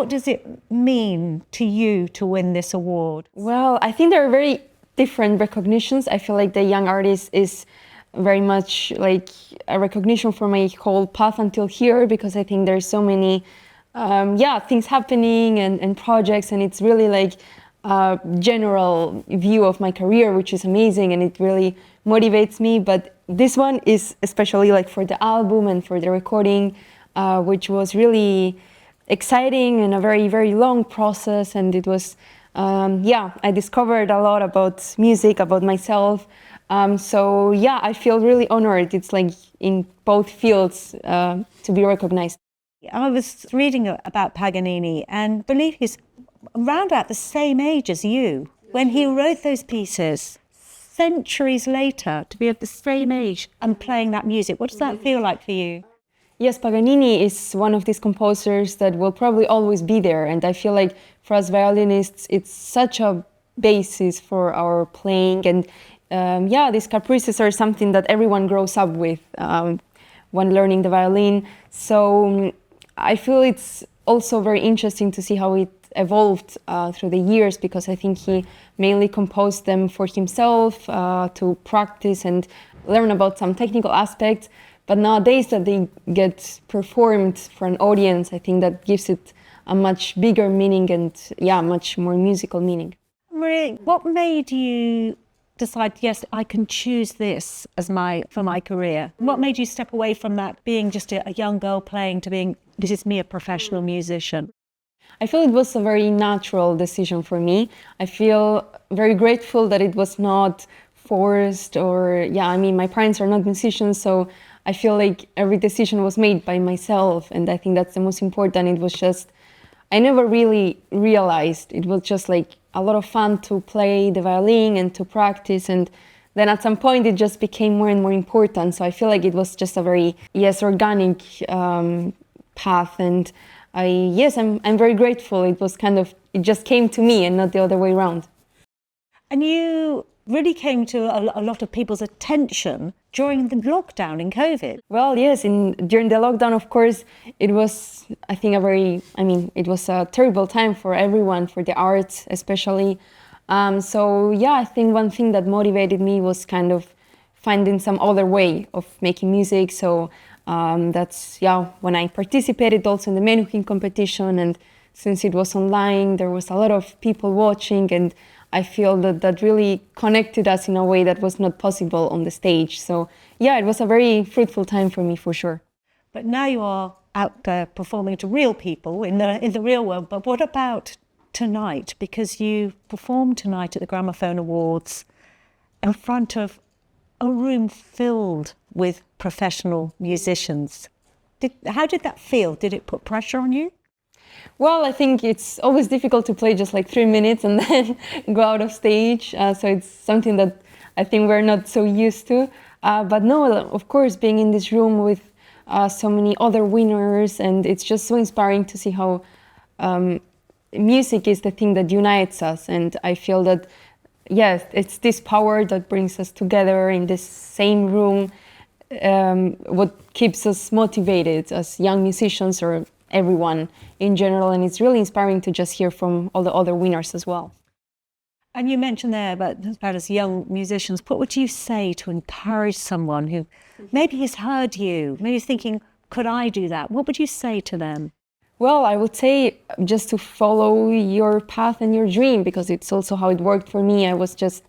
what does it mean to you to win this award? Well, I think there are very different recognitions. I feel like the young artist is very much like a recognition for my whole path until here, because I think there's so many things happening and projects, and it's really like a general view of my career, which is amazing, and it really motivates me. But this one is especially like for the album and for the recording, which was really exciting and a very, very long process. And it was, I discovered a lot about music, about myself. I feel really honored. It's like in both fields to be recognized. I was reading about Paganini and believe he's around about the same age as you when he wrote those pieces. Centuries later, to be at the same age and playing that music, what does that feel like for you? Yes, Paganini is one of these composers that will probably always be there, and I feel like for us violinists, it's such a basis for our playing. And these caprices are something that everyone grows up with when learning the violin. So I feel it's also very interesting to see how it evolved through the years, because I think he mainly composed them for himself to practice and learn about some technical aspects. But nowadays that they get performed for an audience, I think that gives it a much bigger meaning and much more musical meaning. Maria, what made you decide, yes, I can choose this as for my career? What made you step away from that, being just a young girl playing, to being, this is me, a professional musician? I feel it was a very natural decision for me. I feel very grateful that it was not forced my parents are not musicians, so I feel like every decision was made by myself, and I think that's the most important. It was just, I never really realized, it was just like a lot of fun to play the violin and to practice, and then at some point it just became more and more important. So I feel like it was just a very, organic path, and I'm very grateful. It was it just came to me and not the other way around. And you really came to a lot of people's attention during the lockdown in COVID. Well, yes, during the lockdown, of course, it was, I think, it was a terrible time for everyone, for the arts especially. I think one thing that motivated me was kind of finding some other way of making music. So that's when I participated also in the menuhin competition, and since it was online, there was a lot of people watching, and I feel that really connected us in a way that was not possible on the stage. So it was a very fruitful time for me, for sure. But now you are out there performing to real people in the real world. But what about tonight? Because you performed tonight at the Gramophone Awards in front of a room filled with professional musicians. How did that feel? Did it put pressure on you? Well, I think it's always difficult to play just like 3 minutes and then go out of stage. So it's something that I think we're not so used to. But no, of course, being in this room with so many other winners, and it's just so inspiring to see how music is the thing that unites us. And I feel that, yes, it's this power that brings us together in this same room, what keeps us motivated as young musicians or everyone in general. And it's really inspiring to just hear from all the other winners as well. And you mentioned there about as young musicians, what would you say to encourage someone who maybe has heard you, maybe is thinking, could I do that? What would you say to them? Well, I would say just to follow your path and your dream, because it's also how it worked for me. I was just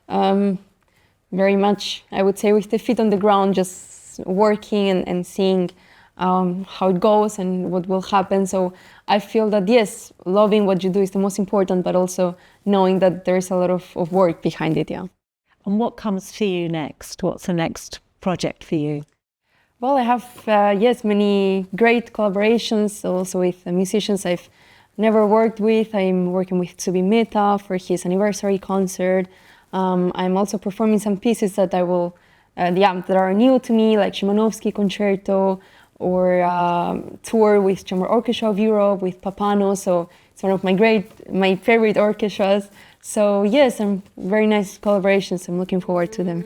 very much, I would say, with the feet on the ground, just working and seeing how it goes and what will happen. So I feel that, yes, loving what you do is the most important, but also knowing that there's a lot of work behind it, yeah. And what comes for you next? What's the next project for you? Well, I have, many great collaborations also with musicians I've never worked with. I'm working with Tsubi Meta for his anniversary concert. I'm also performing some pieces that I will, that are new to me, like Szymanowski Concerto, or tour with Chamber Orchestra of Europe, with Papano. So it's one of my favorite orchestras. So yes, very nice collaborations. I'm looking forward to them.